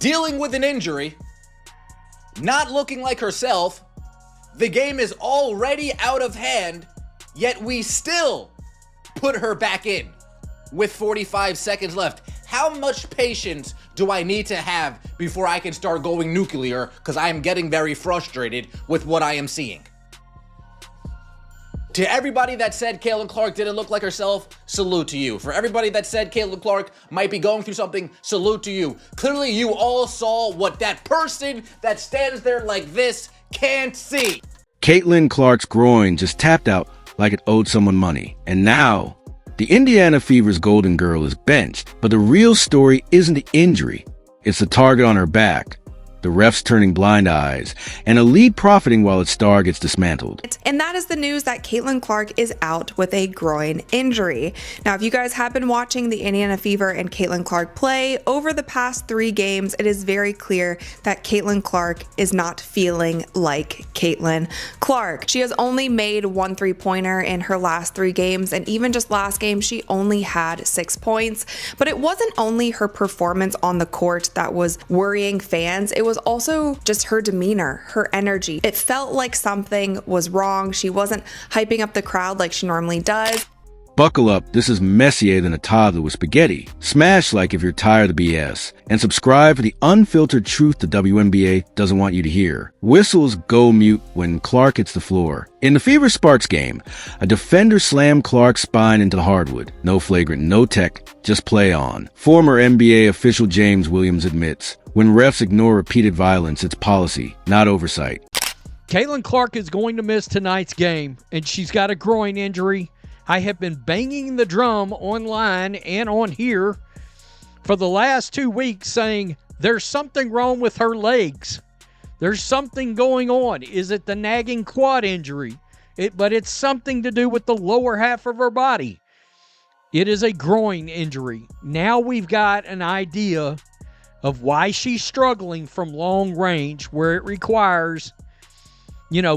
dealing with an injury, not looking like herself. The game is already out of hand, yet we still put her back in with 45 seconds left. How much patience do I need to have before I can start going nuclear? Because I am getting very frustrated with what I am seeing. To everybody that said Caitlin Clark didn't look like herself, salute to you. For everybody that said Caitlin Clark might be going through something, salute to you. Clearly, you all saw what that person that stands there like this can't see. Caitlin Clark's groin just tapped out like it owed someone money. And now, the Indiana Fever's Golden Girl is benched. But the real story isn't the injury. It's the target on her back, the refs turning blind eyes, and a lead profiting while its star gets dismantled. And that is the news that Caitlin Clark is out with a groin injury. Now, if you guys have been watching the Indiana Fever and Caitlin Clark play over the past 3 games, it is very clear that Caitlin Clark is not feeling like Caitlin Clark. She has only made 1 3-pointer in her last 3 games, and even just last game, she only had 6 points. But it wasn't only her performance on the court that was worrying fans, it was also just her demeanor, her energy. It felt like something was wrong. She wasn't hyping up the crowd like she normally does. Buckle up, this is messier than a toddler with spaghetti. Smash like if you're tired of the BS. And subscribe for the unfiltered truth the WNBA doesn't want you to hear. Whistles go mute when Clark hits the floor. In the Fever Sparks game, a defender slammed Clark's spine into the hardwood. No flagrant, no tech, just play on. Former NBA official James Williams admits, when refs ignore repeated violence, it's policy, not oversight. Caitlin Clark is going to miss tonight's game, and she's got a groin injury. I have been banging the drum online and on here for the last 2 weeks saying there's something wrong with her legs. There's something going on. Is it the nagging quad injury? But it's something to do with the lower half of her body. It is a groin injury. Now we've got an idea of why she's struggling from long range, where it requires,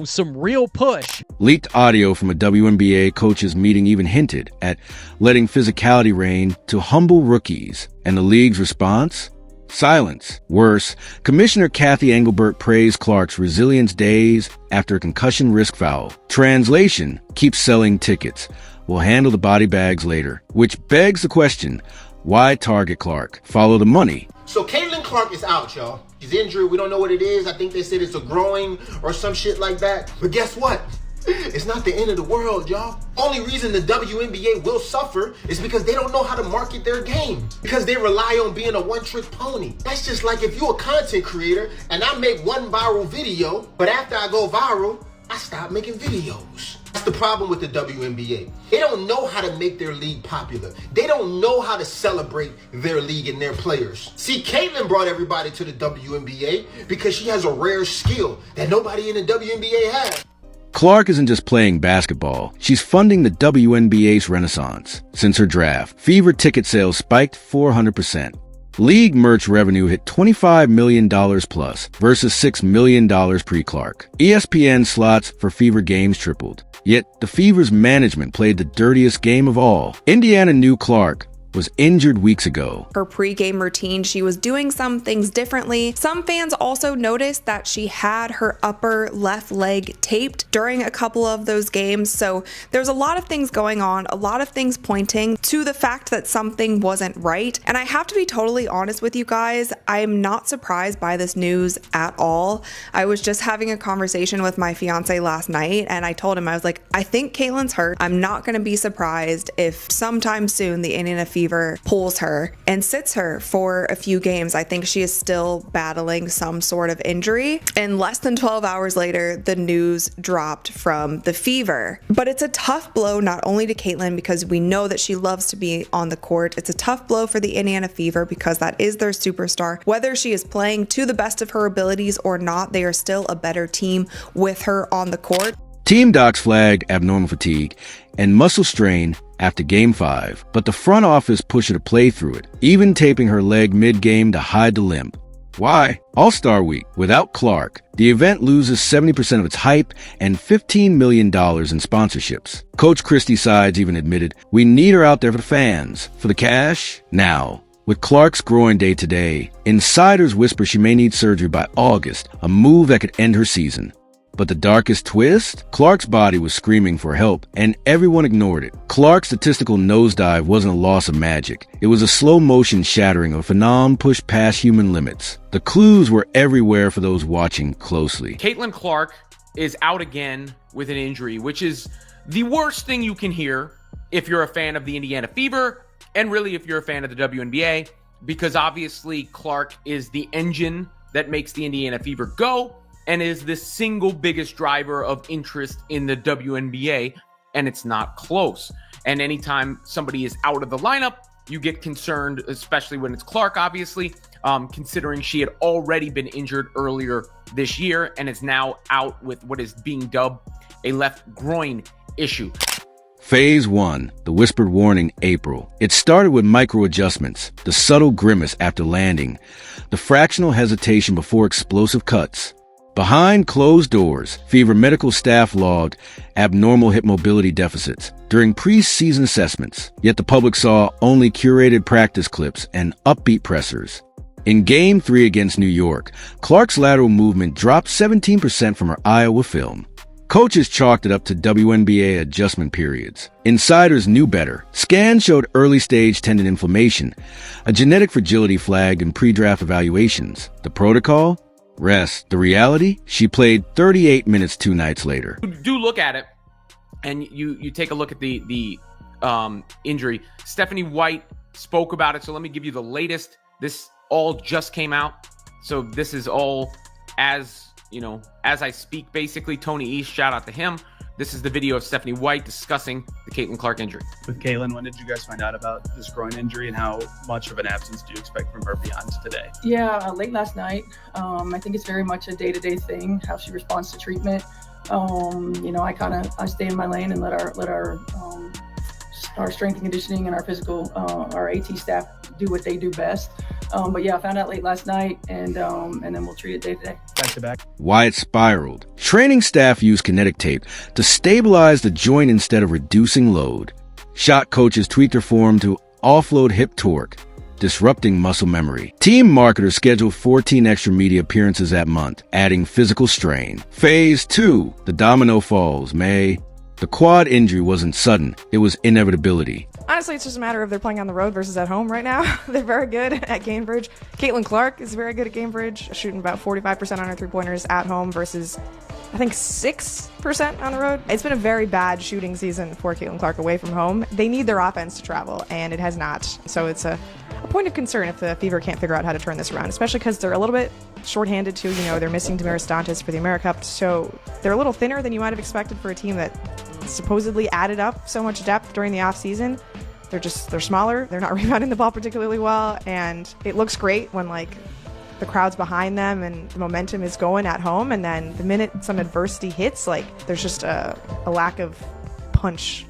some real push. Leaked audio from a WNBA coaches meeting even hinted at letting physicality reign to humble rookies. And the league's response? Silence. Worse, Commissioner Kathy Engelbert praised Clark's resilience days after a concussion risk foul. Translation, keep selling tickets. We'll handle the body bags later. Which begs the question, why target Clark? Follow the money. So Caitlin Clark is out, y'all. She's injured. We don't know what it is. I think they said it's a groin or some shit like that. But guess what? It's not the end of the world, y'all. Only reason the WNBA will suffer is because they don't know how to market their game. Because they rely on being a one-trick pony. That's just like if you're a content creator and I make one viral video, but after I go viral, I stop making videos. That's the problem with the WNBA. They don't know how to make their league popular. They don't know how to celebrate their league and their players. See, Caitlin brought everybody to the WNBA because she has a rare skill that nobody in the WNBA has. Clark isn't just playing basketball. She's funding the WNBA's renaissance. Since her draft, Fever ticket sales spiked 400%. League merch revenue hit $25 million plus versus $6 million pre-Clark. ESPN slots for Fever games tripled. Yet, the Fever's management played the dirtiest game of all. Indiana knew Clark was injured weeks ago. Her pre-game routine, she was doing some things differently. Some fans also noticed that she had her upper left leg taped during a couple of those games. So there's a lot of things going on, a lot of things pointing to the fact that something wasn't right. And I have to be totally honest with you guys, I'm not surprised by this news at all. I was just having a conversation with my fiance last night and I told him, I was like, I think Caitlin's hurt. I'm not going to be surprised if sometime soon the Indiana Fever pulls her and sits her for a few games. I think she is still battling some sort of injury. And less than 12 hours later, the news dropped from the Fever. But it's a tough blow not only to Caitlin because we know that she loves to be on the court. It's a tough blow for the Indiana Fever because that is their superstar. Whether she is playing to the best of her abilities or not, they are still a better team with her on the court. Team docs flagged abnormal fatigue and muscle strain after Game 5, but the front office pushed her to play through it, even taping her leg mid-game to hide the limp. Why? All-Star Week. Without Clark, the event loses 70% of its hype and $15 million in sponsorships. Coach Christie Sides even admitted, we need her out there for the fans. For the cash? Now. With Clark's groin day today, insiders whisper she may need surgery by August, a move that could end her season. But the darkest twist? Clark's body was screaming for help, and everyone ignored it. Clark's statistical nosedive wasn't a loss of magic. It was a slow-motion shattering of a phenom pushed past human limits. The clues were everywhere for those watching closely. Caitlin Clark is out again with an injury, which is the worst thing you can hear if you're a fan of the Indiana Fever, and really if you're a fan of the WNBA, because obviously Clark is the engine that makes the Indiana Fever go, and is the single biggest driver of interest in the WNBA, and it's not close. And anytime somebody is out of the lineup, you get concerned, especially when it's Clark, obviously, considering she had already been injured earlier this year and is now out with what is being dubbed a left groin issue. Phase 1, the whispered warning, April. It started with micro-adjustments, the subtle grimace after landing, the fractional hesitation before explosive cuts. Behind closed doors, Fever medical staff logged abnormal hip mobility deficits during pre-season assessments, yet the public saw only curated practice clips and upbeat pressers. In Game 3 against New York, Clark's lateral movement dropped 17% from her Iowa film. Coaches chalked it up to WNBA adjustment periods. Insiders knew better. Scans showed early-stage tendon inflammation, a genetic fragility flagged in pre-draft evaluations. The protocol? Rest. The reality? She played 38 minutes 2 nights later. Do look at it, and you take a look at the injury. Stephanie White spoke about it, so let me give you the latest. This all just came out, so this is all as I speak, basically. Tony East, shout out to him. This is the video of Stephanie White discussing the Caitlin Clark injury. With Caitlin, when did you guys find out about this groin injury, and how much of an absence do you expect from her beyond today? Yeah, late last night. I think it's very much a day-to-day thing, how she responds to treatment. I stay in my lane and let our strength and conditioning and our physical, our AT staff do what they do best. But yeah, I found out late last night, and then we'll treat it day to day. Back to back. Why it spiraled. Training staff used kinetic tape to stabilize the joint instead of reducing load. Shot coaches tweaked their form to offload hip torque, disrupting muscle memory. Team marketers scheduled 14 extra media appearances that month, adding physical strain. Phase 2, the domino falls, May. The quad injury wasn't sudden, it was inevitability. Honestly, it's just a matter of they're playing on the road versus at home right now. They're very good at Cambridge. Caitlin Clark is very good at Cambridge, shooting about 45% on her three-pointers at home versus, I think, 6% on the road. It's been a very bad shooting season for Caitlin Clark away from home. They need their offense to travel, and it has not. So it's a point of concern if the Fever can't figure out how to turn this around, especially because they're a little bit shorthanded too. They're missing Damaris Dantas for the AmeriCup, so they're a little thinner than you might have expected for a team that supposedly added up so much depth during the offseason. They're smaller, they're not rebounding the ball particularly well, and it looks great when the crowd's behind them and the momentum is going at home, and then the minute some adversity hits, there's just a lack of punch.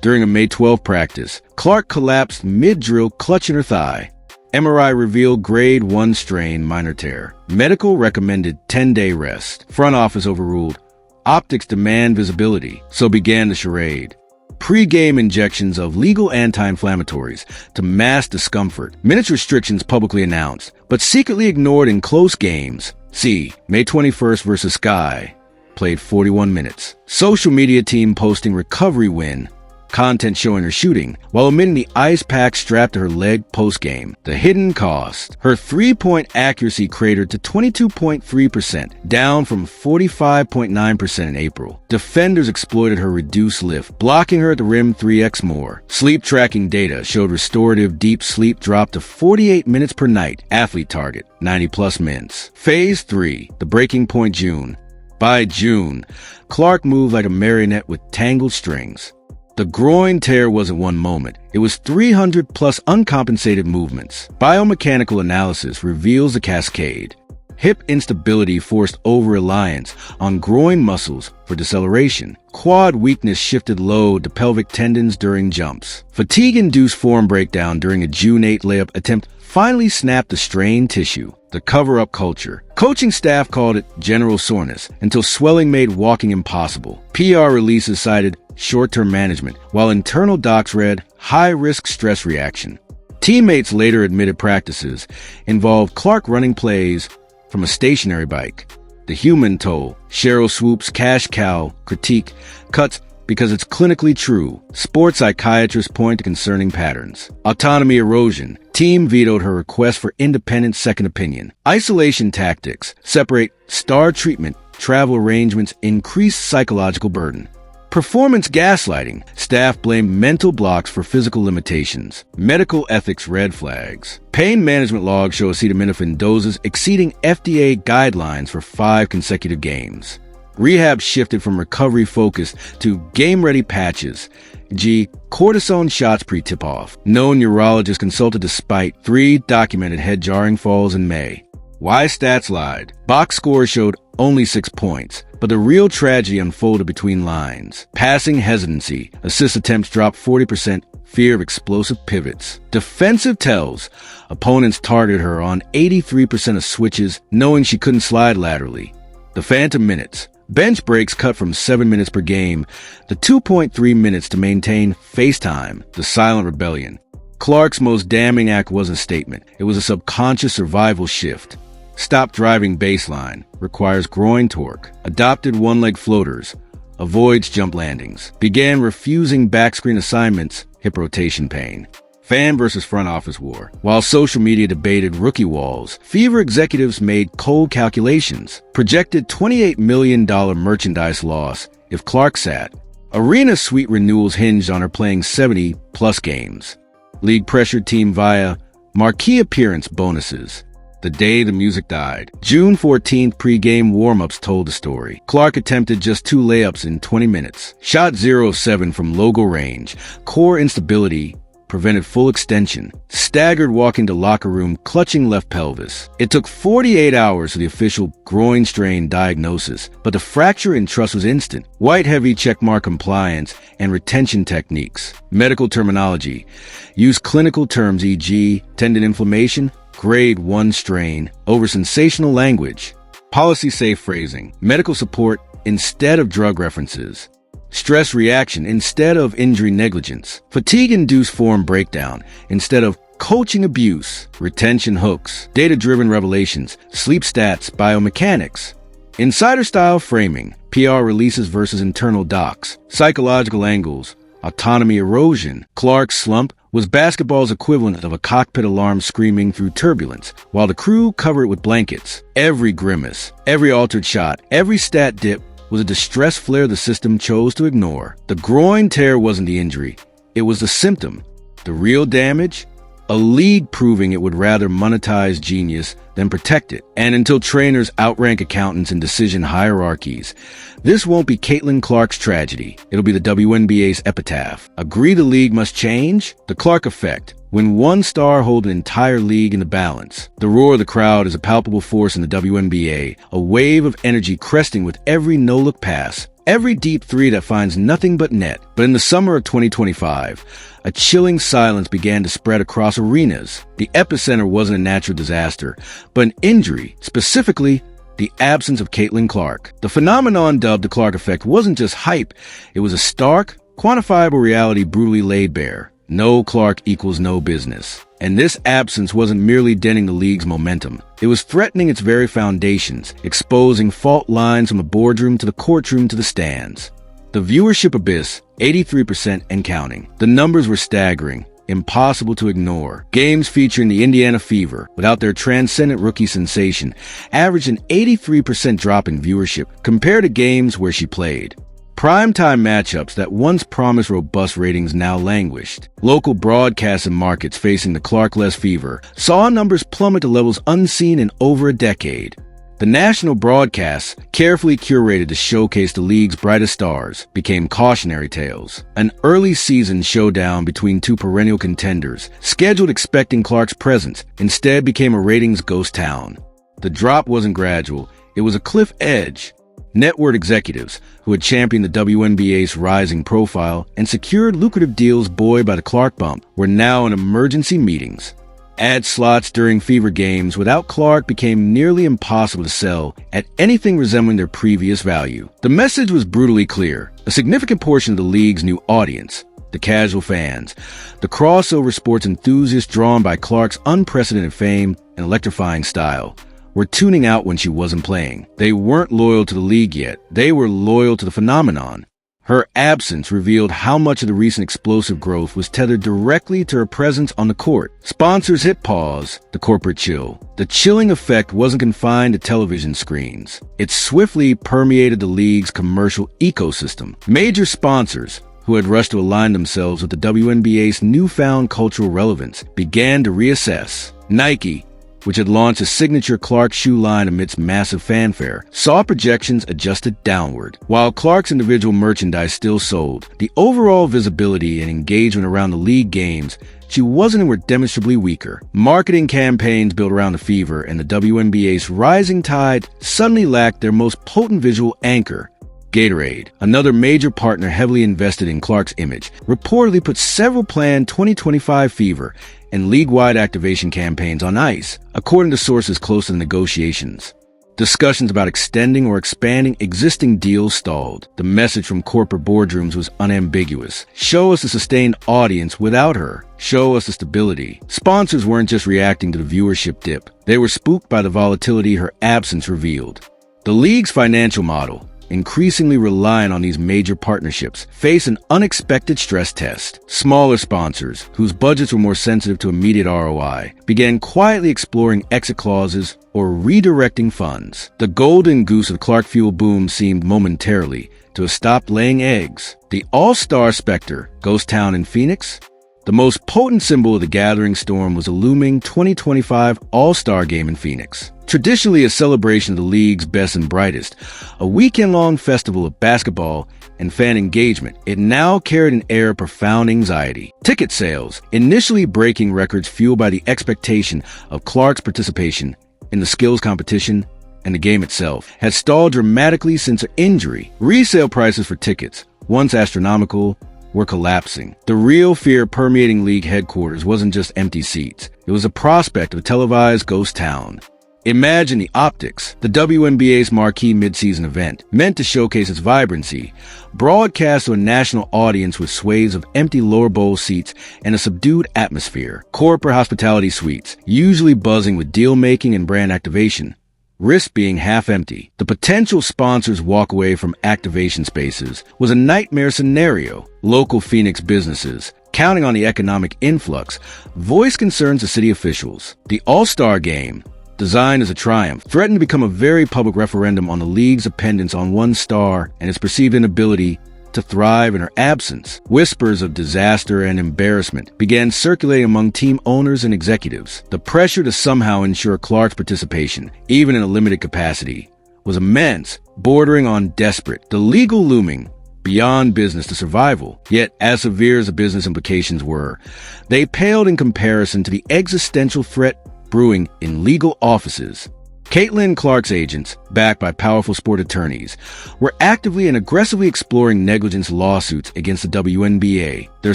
During a May 12 practice, Clark collapsed mid-drill, clutching her thigh. MRI revealed grade 1 strain, minor tear. Medical recommended 10-day rest. Front office overruled. Optics demand visibility, so began the charade. Pre-game injections of legal anti-inflammatories to mask discomfort. Minutes restrictions publicly announced, but secretly ignored in close games. See, May 21st versus Sky. Played 41 minutes. Social media team posting recovery win. Content showing her shooting, while omitting the ice pack strapped to her leg post-game. The hidden cost. Her three-point accuracy cratered to 22.3%, down from 45.9% in April. Defenders exploited her reduced lift, blocking her at the rim 3x more. Sleep tracking data showed restorative deep sleep dropped to 48 minutes per night. Athlete target, 90-plus minutes. Phase 3, the breaking point June. By June, Clark moved like a marionette with tangled strings. The groin tear wasn't one moment. It was 300-plus uncompensated movements. Biomechanical analysis reveals the cascade. Hip instability forced over-reliance on groin muscles for deceleration. Quad weakness shifted load to pelvic tendons during jumps. Fatigue-induced form breakdown during a June 8 layup attempt finally snapped the strained tissue. The cover-up culture. Coaching staff called it general soreness until swelling made walking impossible. PR releases cited short-term management, while internal docs read high-risk stress reaction. Teammates later admitted practices involved Clark running plays from a stationary bike. The human toll, Cheryl Swoop's cash cow critique, cuts because it's clinically true. Sports psychiatrists point to concerning patterns. Autonomy erosion. Team vetoed her request for independent second opinion. Isolation tactics. Separate star treatment. Travel arrangements increase psychological burden. Performance gaslighting. Staff blame mental blocks for physical limitations. Medical ethics red flags. Pain management logs show acetaminophen doses exceeding FDA guidelines for 5 consecutive games. Rehab shifted from recovery focus to game-ready patches. G. Cortisone shots pre-tip-off. No neurologist consulted despite 3 documented head-jarring falls in May. Why stats lied. Box score showed only 6 points, but the real tragedy unfolded between lines. Passing hesitancy. Assist attempts dropped 40%. Fear of explosive pivots. Defensive tells. Opponents targeted her on 83% of switches, knowing she couldn't slide laterally. The phantom minutes. Bench breaks cut from 7 minutes per game, the 2.3 minutes to maintain FaceTime, the silent rebellion. Clark's most damning act wasn't a statement. It was a subconscious survival shift. Stop driving baseline, requires groin torque. Adopted one-leg floaters, avoids jump landings. Began refusing backscreen assignments, hip rotation pain. Fan versus front office war. While social media debated rookie walls, Fever executives made cold calculations. Projected $28 million merchandise loss if Clark sat. Arena suite renewals hinged on her playing 70-plus games. League pressured team via marquee appearance bonuses. The day the music died. June 14th pre-game warm-ups told the story. Clark attempted just 2 layups in 20 minutes. Shot 0 of 7 from logo range. Core instability prevented full extension. Staggered walking to locker room, clutching left pelvis. It took 48 hours for the official groin strain diagnosis, but the fracture in trust was instant. White heavy checkmark compliance and retention techniques. Medical terminology. Use clinical terms e.g. tendon inflammation, grade 1 strain, over sensational language. Policy safe phrasing. Medical support instead of drug references. Stress reaction instead of injury negligence. Fatigue-induced form breakdown instead of coaching abuse. Retention hooks. Data-driven revelations. Sleep stats. Biomechanics. Insider-style framing. PR releases versus internal docs. Psychological angles. Autonomy erosion. Clark's slump was basketball's equivalent of a cockpit alarm screaming through turbulence, while the crew covered it with blankets. Every grimace, every altered shot, every stat dip was a distress flare the system chose to ignore. The groin tear wasn't the injury. It was the symptom. The real damage? A league proving it would rather monetize genius than protect it. And until trainers outrank accountants in decision hierarchies, this won't be Caitlin Clark's tragedy. It'll be the WNBA's epitaph. Agree the league must change? The Clark effect. When one star holds an entire league in the balance. The roar of the crowd is a palpable force in the WNBA, a wave of energy cresting with every no-look pass, every deep three that finds nothing but net. But in the summer of 2025, a chilling silence began to spread across arenas. The epicenter wasn't a natural disaster, but an injury, specifically the absence of Caitlin Clark. The phenomenon dubbed the Clark effect wasn't just hype, it was a stark, quantifiable reality brutally laid bare. No Clark equals no business. And this absence wasn't merely denting the league's momentum. It was threatening its very foundations, exposing fault lines from the boardroom to the courtroom to the stands. The viewership abyss, 83% and counting. The numbers were staggering, impossible to ignore. Games featuring the Indiana Fever, without their transcendent rookie sensation, averaged an 83% drop in viewership compared to games where she played. Primetime matchups that once promised robust ratings now languished. Local broadcasts and markets facing the Clark-less Fever saw numbers plummet to levels unseen in over a decade. The national broadcasts, carefully curated to showcase the league's brightest stars, became cautionary tales. An early season showdown between 2 perennial contenders, scheduled expecting Clark's presence, instead became a ratings ghost town. The drop wasn't gradual, it was a cliff edge. Network executives, who had championed the WNBA's rising profile and secured lucrative deals buoyed by the Clark bump, were now in emergency meetings. Ad slots during Fever games without Clark became nearly impossible to sell at anything resembling their previous value. The message was brutally clear. A significant portion of the league's new audience, the casual fans, the crossover sports enthusiasts drawn by Clark's unprecedented fame and electrifying style, were tuning out when she wasn't playing. They weren't loyal to the league yet. They were loyal to the phenomenon. Her absence revealed how much of the recent explosive growth was tethered directly to her presence on the court. Sponsors hit pause, the corporate chill. The chilling effect wasn't confined to television screens. It swiftly permeated the league's commercial ecosystem. Major sponsors, who had rushed to align themselves with the WNBA's newfound cultural relevance, began to reassess. Nike, which had launched a signature Clark shoe line amidst massive fanfare, saw projections adjusted downward. While Clark's individual merchandise still sold, the overall visibility and engagement around the league games, she wasn't and were demonstrably weaker. Marketing campaigns built around the fever and the WNBA's rising tide suddenly lacked their most potent visual anchor. Gatorade, another major partner heavily invested in Clark's image, reportedly put several planned 2025 Fever and league-wide activation campaigns on ice, according to sources close to the negotiations. Discussions about extending or expanding existing deals stalled. The message from corporate boardrooms was unambiguous. Show us a sustained audience without her. Show us the stability. Sponsors weren't just reacting to the viewership dip. They were spooked by the volatility her absence revealed. The league's financial model, increasingly reliant on these major partnerships, face an unexpected stress test. Smaller sponsors, whose budgets were more sensitive to immediate ROI, began quietly exploring exit clauses or redirecting funds. The golden goose of Clark Fuel boom seemed momentarily to have stopped laying eggs. The all-star specter, Ghost Town in Phoenix? The most potent symbol of the gathering storm was a looming 2025 All-Star Game in Phoenix. Traditionally a celebration of the league's best and brightest, a weekend-long festival of basketball and fan engagement, it now carried an air of profound anxiety. Ticket sales, initially breaking records fueled by the expectation of Clark's participation in the skills competition and the game itself, had stalled dramatically since her injury. Resale prices for tickets, once astronomical, were collapsing. The real fear permeating league headquarters wasn't just empty seats. It was a prospect of a televised ghost town. Imagine the optics. The WNBA's marquee midseason event, meant to showcase its vibrancy, broadcast to a national audience with swathes of empty lower bowl seats and a subdued atmosphere. Corporate hospitality suites, usually buzzing with deal-making and brand activation, risk being half empty. The potential sponsors' walk away from activation spaces was a nightmare scenario. Local Phoenix businesses, counting on the economic influx, voiced concerns to city officials. The All-Star Game, designed as a triumph, threatened to become a very public referendum on the league's dependence on one star and its perceived inability to thrive in her absence. Whispers of disaster and embarrassment began circulating among team owners and executives. The pressure to somehow ensure Clark's participation, even in a limited capacity, was immense, bordering on desperate. The legal looming beyond business to survival. Yet, as severe as the business implications were, they paled in comparison to the existential threat brewing in legal offices. Caitlin Clark's agents, backed by powerful sport attorneys, were actively and aggressively exploring negligence lawsuits against the WNBA. Their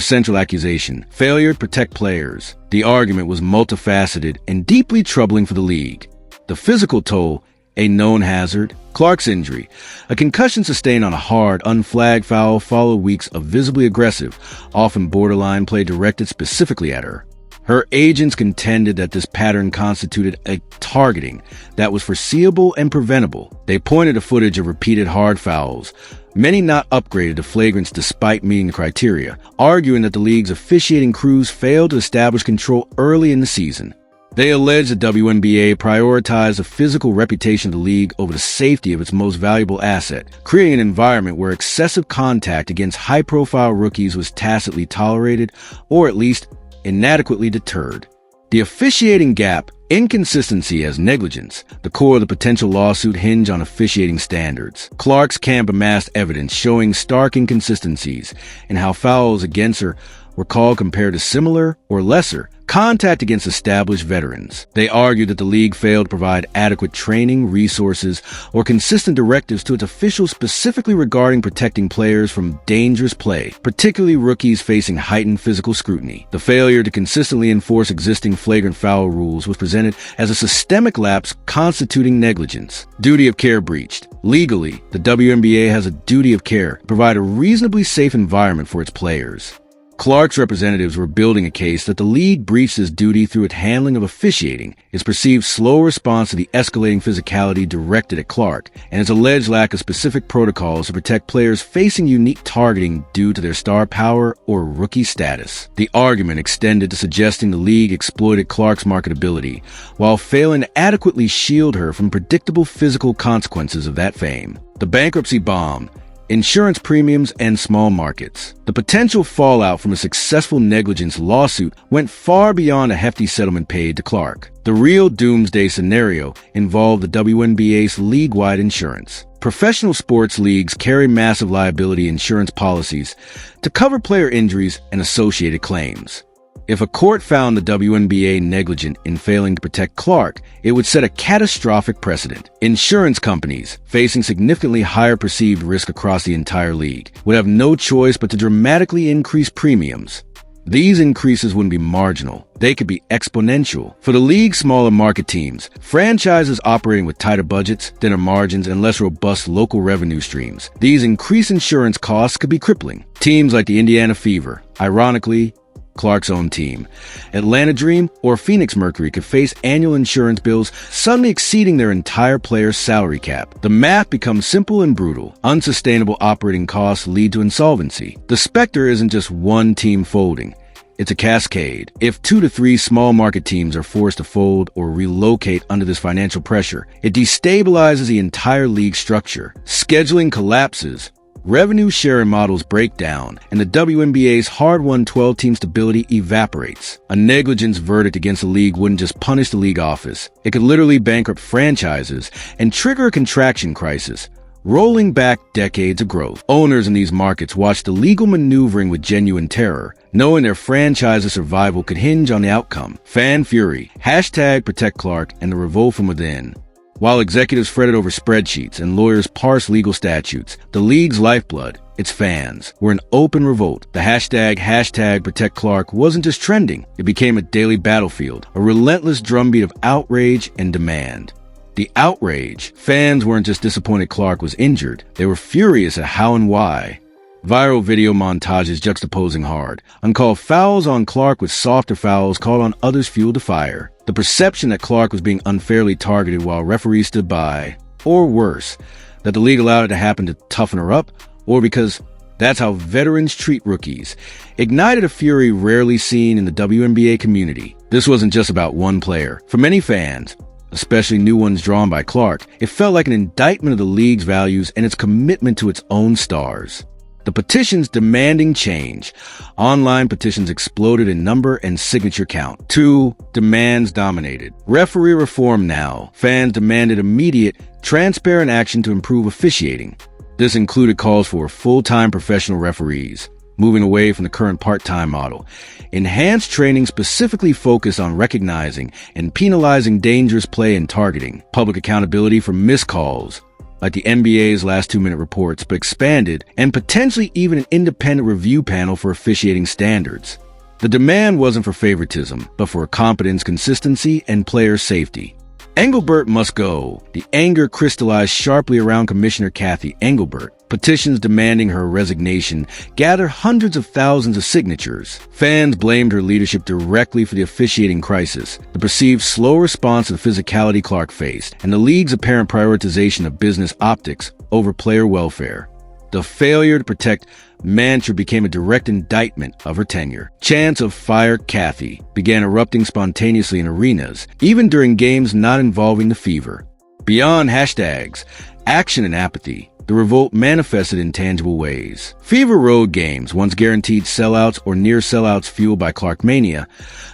central accusation, failure to protect players. The argument was multifaceted and deeply troubling for the league. The physical toll, a known hazard. Clark's injury, a concussion sustained on a hard, unflagged foul, followed weeks of visibly aggressive, often borderline play directed specifically at her. Her agents contended that this pattern constituted a targeting that was foreseeable and preventable. They pointed to footage of repeated hard fouls, many not upgraded to flagrants despite meeting the criteria, arguing that the league's officiating crews failed to establish control early in the season. They alleged the WNBA prioritized the physical reputation of the league over the safety of its most valuable asset, creating an environment where excessive contact against high-profile rookies was tacitly tolerated, or at least inadequately deterred. The officiating gap, inconsistency as negligence, the core of the potential lawsuit hinged on officiating standards. Clark's camp amassed evidence showing stark inconsistencies in how fouls against her were called compared to similar or lesser contact against established veterans. They argued that the league failed to provide adequate training, resources, or consistent directives to its officials specifically regarding protecting players from dangerous play, particularly rookies facing heightened physical scrutiny. The failure to consistently enforce existing flagrant foul rules was presented as a systemic lapse constituting negligence. Duty of care breached. Legally, the WNBA has a duty of care to provide a reasonably safe environment for its players. Clark's representatives were building a case that the league breached his duty through its handling of officiating, its perceived slow response to the escalating physicality directed at Clark, and its alleged lack of specific protocols to protect players facing unique targeting due to their star power or rookie status. The argument extended to suggesting the league exploited Clark's marketability, while failing to adequately shield her from predictable physical consequences of that fame. The bankruptcy bomb, insurance premiums, and small markets. The potential fallout from a successful negligence lawsuit went far beyond a hefty settlement paid to Clark. The real doomsday scenario involved the WNBA's league-wide insurance. Professional sports leagues carry massive liability insurance policies to cover player injuries and associated claims. If a court found the WNBA negligent in failing to protect Clark, it would set a catastrophic precedent. Insurance companies, facing significantly higher perceived risk across the entire league, would have no choice but to dramatically increase premiums. These increases wouldn't be marginal. They could be exponential. For the league's smaller market teams, franchises operating with tighter budgets, thinner margins, and less robust local revenue streams, these increased insurance costs could be crippling. Teams like the Indiana Fever, ironically, Clark's own team, Atlanta Dream, or Phoenix Mercury could face annual insurance bills suddenly exceeding their entire player's salary cap. The math becomes simple and brutal. Unsustainable operating costs lead to insolvency. The specter isn't just one team folding. It's a cascade. If 2 to 3 small market teams are forced to fold or relocate under this financial pressure, it destabilizes the entire league structure. Scheduling collapses. Revenue sharing models break down, and the WNBA's hard-won 12-team stability evaporates. A negligence verdict against the league wouldn't just punish the league office. It could literally bankrupt franchises and trigger a contraction crisis, rolling back decades of growth. Owners in these markets watch the legal maneuvering with genuine terror, knowing their franchise's survival could hinge on the outcome. Fan fury, #Protect Clark, and the revolt from within. While executives fretted over spreadsheets and lawyers parsed legal statutes, the league's lifeblood, its fans, were in open revolt. The #, Protect Clark wasn't just trending. It became a daily battlefield, a relentless drumbeat of outrage and demand. The outrage. Fans weren't just disappointed Clark was injured. They were furious at how and why. Viral video montages juxtaposing hard. Uncalled fouls on Clark with softer fouls called on others fueled the fire. The perception that Clark was being unfairly targeted while referees stood by. Or worse, that the league allowed it to happen to toughen her up, or because that's how veterans treat rookies, ignited a fury rarely seen in the WNBA community. This wasn't just about one player. For many fans, especially new ones drawn by Clark, it felt like an indictment of the league's values and its commitment to its own stars. The petitions demanding change. Online petitions exploded in number and signature count. 2 demands dominated. Referee reform now. Fans demanded immediate, transparent action to improve officiating. This included calls for full-time professional referees, moving away from the current part-time model. Enhanced training specifically focused on recognizing and penalizing dangerous play and targeting. Public accountability for missed calls, like the NBA's last 2-minute reports, but expanded, and potentially even an independent review panel for officiating standards. The demand wasn't for favoritism, but for competence, consistency, and player safety. Engelbert must go. The anger crystallized sharply around Commissioner Kathy Engelbert. Petitions demanding her resignation gathered hundreds of thousands of signatures. Fans blamed her leadership directly for the officiating crisis, the perceived slow response to the physicality Clark faced, and the league's apparent prioritization of business optics over player welfare. The failure to protect mantra became a direct indictment of her tenure. Chants of "Fire Kathy" began erupting spontaneously in arenas, even during games not involving the Fever. Beyond hashtags, action and apathy, the revolt manifested in tangible ways. Fever road games, once guaranteed sellouts or near sellouts fueled by Clark mania,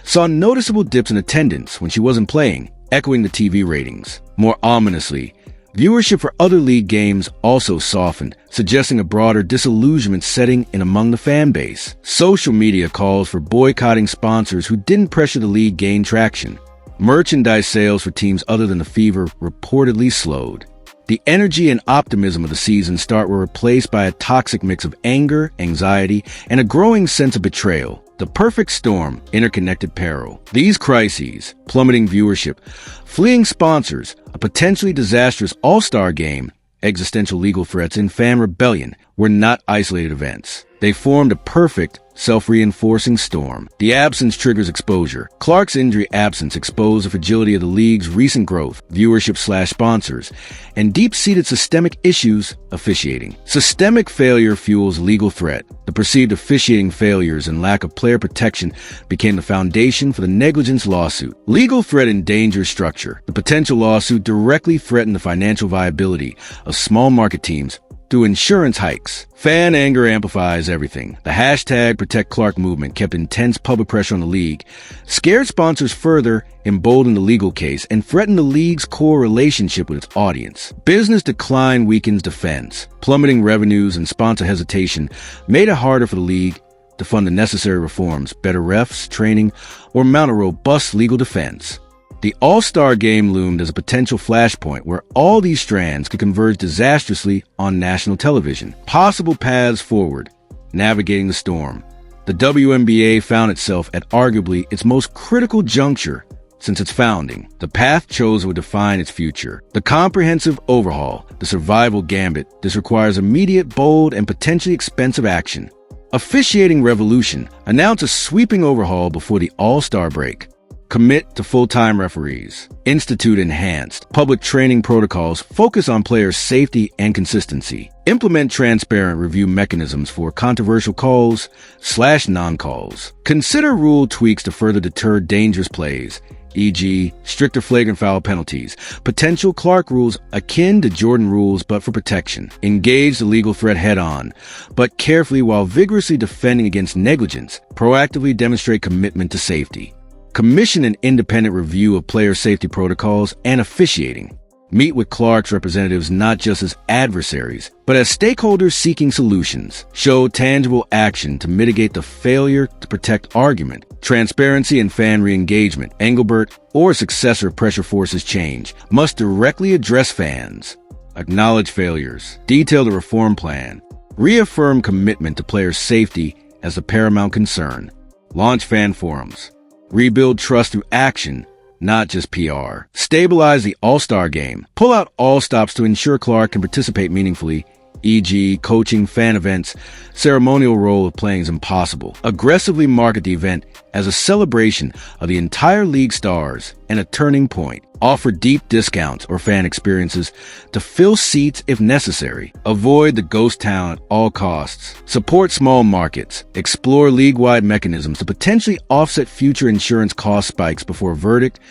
saw noticeable dips in attendance when she wasn't playing, echoing the TV ratings. More ominously, viewership for other league games also softened, suggesting a broader disillusionment setting in among the fan base. Social media calls for boycotting sponsors who didn't pressure the league gain traction. Merchandise sales for teams other than the Fever reportedly slowed. The energy and optimism of the season start were replaced by a toxic mix of anger, anxiety, and a growing sense of betrayal. The perfect storm, interconnected peril. These crises, plummeting viewership, fleeing sponsors, a potentially disastrous all-star game, existential legal threats, and fan rebellion were not isolated events. They formed a perfect, self-reinforcing storm. The absence triggers exposure. Clark's injury absence exposed the fragility of the league's recent growth, viewership/sponsors, and deep-seated systemic issues officiating. Systemic failure fuels legal threat. The perceived officiating failures and lack of player protection became the foundation for the negligence lawsuit. Legal threat endangers structure. The potential lawsuit directly threatened the financial viability of small market teams through insurance hikes. Fan anger amplifies everything. The hashtag Protect Clark movement kept intense public pressure on the league, scared sponsors further, emboldened the legal case, and threatened the league's core relationship with its audience. Business decline weakens defense. Plummeting revenues and sponsor hesitation made it harder for the league to fund the necessary reforms, better refs, training, or mount a robust legal defense. The All-Star Game loomed as a potential flashpoint where all these strands could converge disastrously on national television. Possible paths forward. Navigating the storm. The WNBA found itself at arguably its most critical juncture since its founding. The path chosen would define its future. The comprehensive overhaul, the survival gambit. This requires immediate, bold, and potentially expensive action. Officiating revolution. Announce a sweeping overhaul before the All-Star break. Commit to full-time referees. Institute enhanced public training protocols focus on players' safety and consistency. Implement transparent review mechanisms for controversial calls/non-calls. Consider rule tweaks to further deter dangerous plays, e.g., stricter flagrant foul penalties, potential Clark rules akin to Jordan rules but for protection. Engage the legal threat head-on, but carefully while vigorously defending against negligence. Proactively demonstrate commitment to safety. Commission an independent review of player safety protocols and officiating. Meet with Clark's representatives not just as adversaries, but as stakeholders seeking solutions. Show tangible action to mitigate the failure to protect argument. Transparency and fan re-engagement. Engelbert or successor pressure forces change must directly address fans. Acknowledge failures. Detail the reform plan. Reaffirm commitment to player safety as the paramount concern. Launch fan forums. Rebuild trust through action, not just PR. Stabilize the All-Star Game. Pull out all stops to ensure Clark can participate meaningfully, e.g., coaching, fan events. Ceremonial role of playing is impossible. Aggressively market the event as a celebration of the entire league stars and a turning point. Offer deep discounts or fan experiences to fill seats if necessary. Avoid the ghost town at all costs. Support small markets. Explore league-wide mechanisms to potentially offset future insurance cost spikes before a verdict,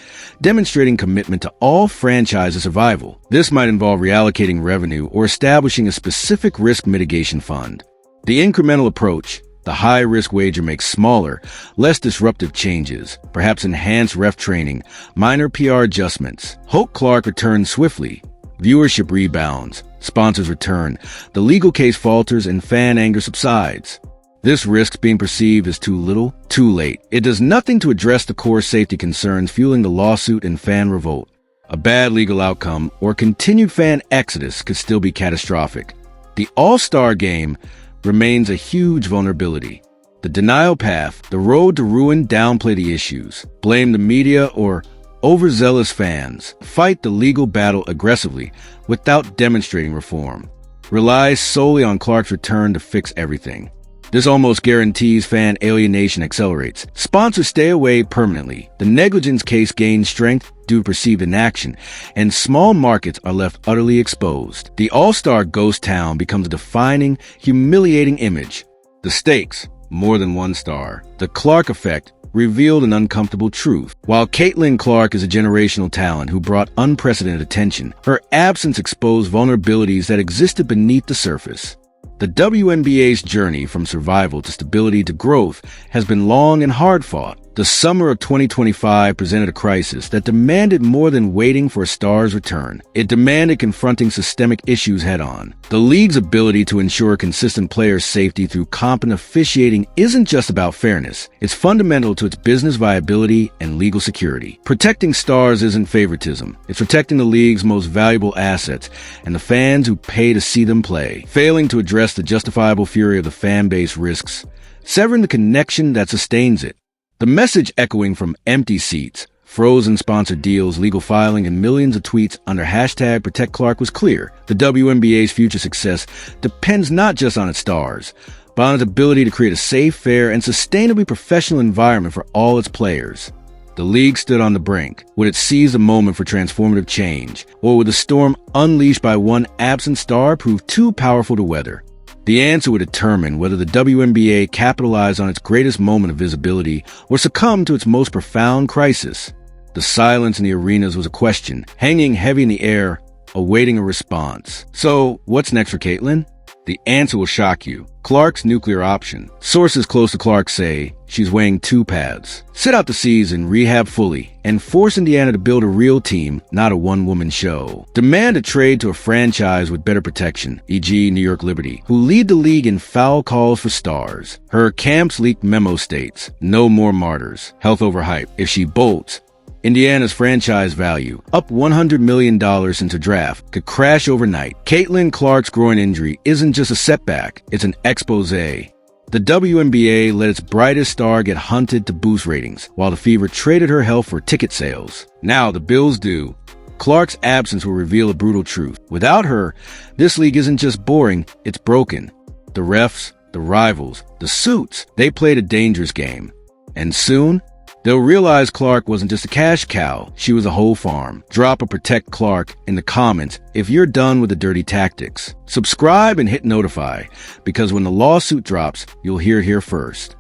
demonstrating commitment to all franchise survival. This might involve reallocating revenue or establishing a specific risk mitigation fund. The incremental approach. The high-risk wager makes smaller, less disruptive changes, perhaps enhanced ref training, minor PR adjustments. Hope Clark returns swiftly. Viewership rebounds. Sponsors return. The legal case falters and fan anger subsides. This risk being perceived as too little, too late. It does nothing to address the core safety concerns fueling the lawsuit and fan revolt. A bad legal outcome or continued fan exodus could still be catastrophic. The All-Star Game remains a huge vulnerability. The denial path, the road to ruin, downplay the issues, blame the media or overzealous fans, fight the legal battle aggressively without demonstrating reform, relies solely on Clark's return to fix everything. This almost guarantees fan alienation accelerates. Sponsors stay away permanently. The negligence case gains strength due to perceived inaction, and small markets are left utterly exposed. The all-star ghost town becomes a defining, humiliating image. The stakes, more than one star. The Clark effect revealed an uncomfortable truth. While Caitlin Clark is a generational talent who brought unprecedented attention, her absence exposed vulnerabilities that existed beneath the surface. The WNBA's journey from survival to stability to growth has been long and hard-fought. The summer of 2025 presented a crisis that demanded more than waiting for a star's return. It demanded confronting systemic issues head-on. The league's ability to ensure consistent player safety through competent officiating isn't just about fairness. It's fundamental to its business viability and legal security. Protecting stars isn't favoritism. It's protecting the league's most valuable assets and the fans who pay to see them play. Failing to address the justifiable fury of the fan base risks severing the connection that sustains it. The message echoing from empty seats, frozen sponsored deals, legal filing, and millions of tweets under hashtag Protect Clark was clear. The WNBA's future success depends not just on its stars, but on its ability to create a safe, fair, and sustainably professional environment for all its players. The league stood on the brink. Would it seize the moment for transformative change? Or would the storm unleashed by one absent star prove too powerful to weather? The answer would determine whether the WNBA capitalized on its greatest moment of visibility or succumbed to its most profound crisis. The silence in the arenas was a question, hanging heavy in the air, awaiting a response. So, what's next for Caitlin? The answer will shock you. Clark's nuclear option. Sources close to Clark say she's weighing 2 paths. Sit out the season, rehab fully, and force Indiana to build a real team, not a one-woman show. Demand a trade to a franchise with better protection, e.g. New York Liberty, who lead the league in foul calls for stars. Her camp's leaked memo states, no more martyrs, health over hype. If she bolts, Indiana's franchise value, up $100 million since her draft, could crash overnight. Caitlin Clark's groin injury isn't just a setback, it's an exposé. The WNBA let its brightest star get hunted to boost ratings, while the Fever traded her health for ticket sales. Now the bills due. Clark's absence will reveal a brutal truth. Without her, this league isn't just boring, it's broken. The refs, the rivals, the suits, they played a dangerous game. And soon, they'll realize Clark wasn't just a cash cow, she was a whole farm. Drop a Protect Clark in the comments if you're done with the dirty tactics. Subscribe and hit notify, because when the lawsuit drops, you'll hear it here first.